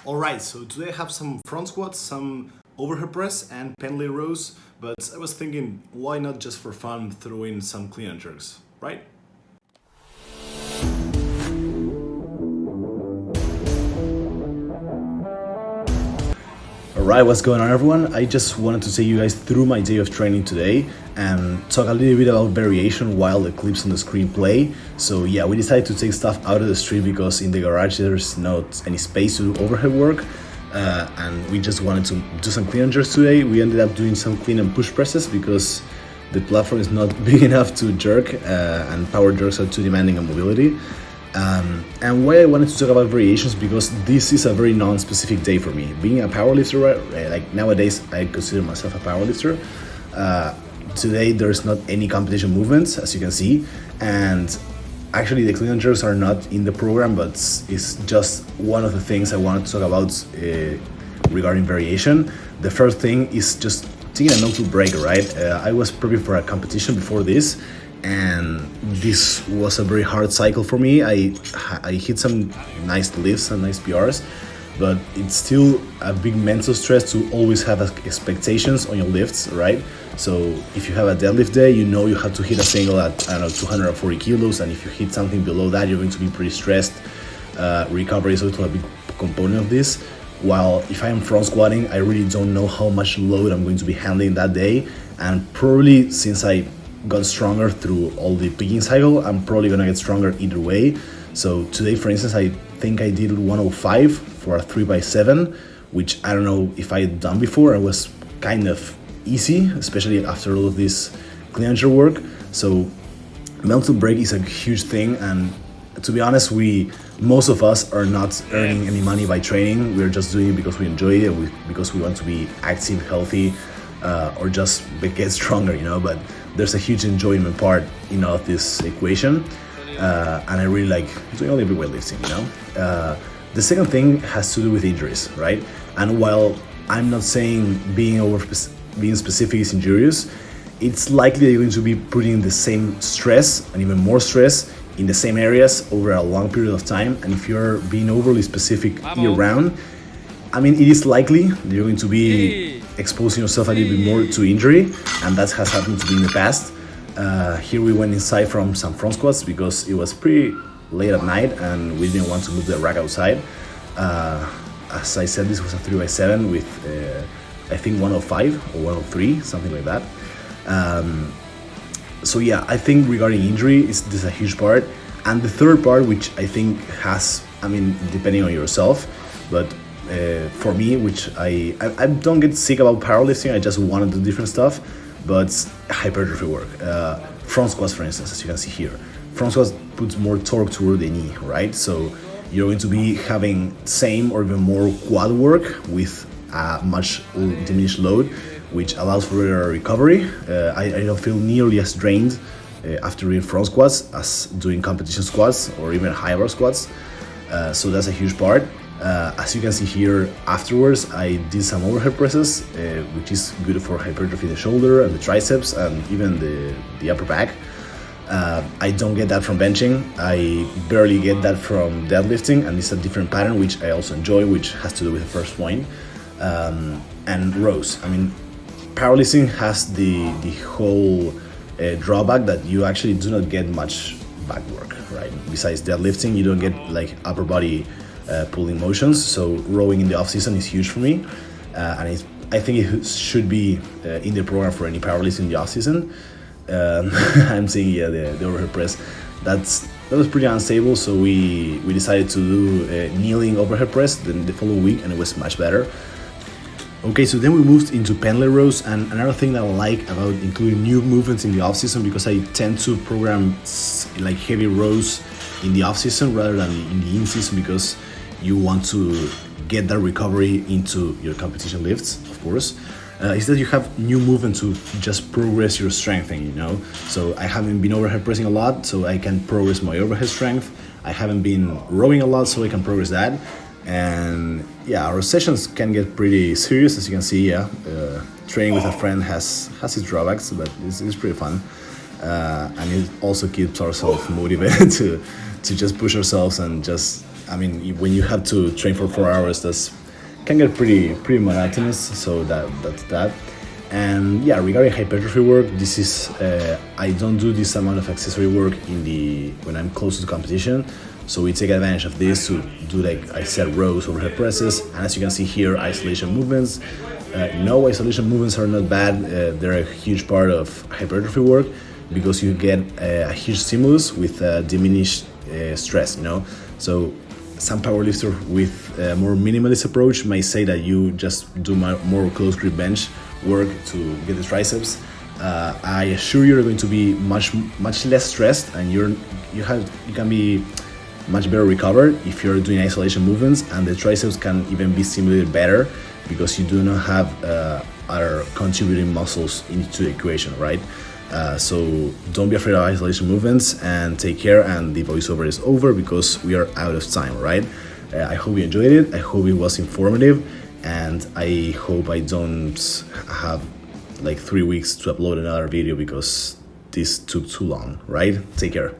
Alright, so today I have some front squats, some overhead press, and pendlay rows, but I was thinking, why not just for fun throw in some clean and jerks, right? Alright, what's going on everyone? I just wanted to take you guys through my day of training today and talk a little bit about variation while the clips on the screen play. So yeah, we decided to take stuff out of the street because in the garage there's not any space to do overhead work, and we just wanted to do some clean and jerks today. We ended up doing some clean and push presses because the platform is not big enough to jerk, and power jerks are too demanding on mobility. And why I wanted to talk about variations, because this is a very non-specific day for me. Being a powerlifter, like nowadays I consider myself a powerlifter. Today there's not any competition movements, as you can see, and actually the clean and jerks are not in the program, but it's just one of the things I wanted to talk about regarding variation. The first thing is just taking a mental break, right? I was prepping for a competition before this, and this was a very hard cycle for me. I hit some nice lifts and nice PRs, but it's still a big mental stress to always have expectations on your lifts, right? So if you have a deadlift day, you know you have to hit a single at, I don't know, 240 kilos, and if you hit something below that, you're going to be pretty stressed. Recovery is also a big component of this. While if I am front squatting, I really don't know how much load I'm going to be handling that day, and probably since I got stronger through all the peaking cycle, I'm probably gonna get stronger either way. So today, for instance, I think I did 105 for a 3x7, which I don't know if I had done before. It was kind of easy, especially after all of this clean and jerk work. So mental break is a huge thing, and to be honest, most of us are not earning any money by training. We're just doing it because we enjoy it, because we want to be active, healthy, or just get stronger, you know. But there's a huge enjoyment part, you know, of this equation, and I really like doing a little bit weightlifting, you know. The second thing has to do with injuries, right? And while I'm not saying being specific is injurious, it's likely that you're going to be putting the same stress and even more stress in the same areas over a long period of time. And if you're being overly specific year-round, I mean, it is likely that you're going to be exposing yourself a little bit more to injury, and that has happened to me in the past. Here we went inside from some front squats because it was pretty late at night and we didn't want to move the rack outside. As I said, this was a 3x7 with I think 105 or 103, something like that. So yeah, I think regarding injury, this is a huge part. And the third part, which I think has, I mean, depending on yourself, but for me, which I don't get sick about powerlifting, I just want to do different stuff, but hypertrophy work. Front squats, for instance, as you can see here. Front squats puts more torque toward the knee, right? So you're going to be having same or even more quad work with a much diminished load, which allows for better recovery. I don't feel nearly as drained after doing front squats as doing competition squats or even high bar squats. So that's a huge part. As you can see here, afterwards I did some overhead presses, which is good for hypertrophy in the shoulder and the triceps and even the upper back. I don't get that from benching. I barely get that from deadlifting, and it's a different pattern which I also enjoy, which has to do with the first point. And rows. I mean, powerlifting has the whole drawback that you actually do not get much back work, right? Besides deadlifting, you don't get like upper body pulling motions. So rowing in the off season is huge for me, and I think it should be in the program for any powerlifting in the off season. I'm saying, yeah, the overhead press. That was pretty unstable, so we decided to do kneeling overhead press the following week, and it was much better. Okay, so then we moved into pendlay rows, and another thing that I like about including new movements in the off season, because I tend to program like heavy rows in the off season rather than in the in season, because you want to get that recovery into your competition lifts, of course. Is that you have new movement to just progress your strengthening, you know? So I haven't been overhead pressing a lot, so I can progress my overhead strength. I haven't been rowing a lot, so I can progress that. And yeah, our sessions can get pretty serious, as you can see. Yeah, training with a friend has its drawbacks, but it's pretty fun. And it also keeps ourselves motivated to just push ourselves and just I mean, when you have to train for 4 hours, that's can get pretty monotonous. So that's that. And yeah, regarding hypertrophy work, this is I don't do this amount of accessory work when I'm close to the competition. So we take advantage of this to do, like I said, rows, overhead presses, and as you can see here, isolation movements. No, isolation movements are not bad. They're a huge part of hypertrophy work because you get a huge stimulus with diminished stress. So some powerlifter with a more minimalist approach may say that you just do more close grip bench work to get the triceps. I assure you're going to be much less stressed, and you can be much better recovered if you're doing isolation movements, and the triceps can even be stimulated better because you do not have other contributing muscles into the equation, right? So don't be afraid of isolation movements, and take care. And the voiceover is over because we are out of time, right? I hope you enjoyed it. I hope it was informative, and I hope I don't have like 3 weeks to upload another video because this took too long, right? Take care.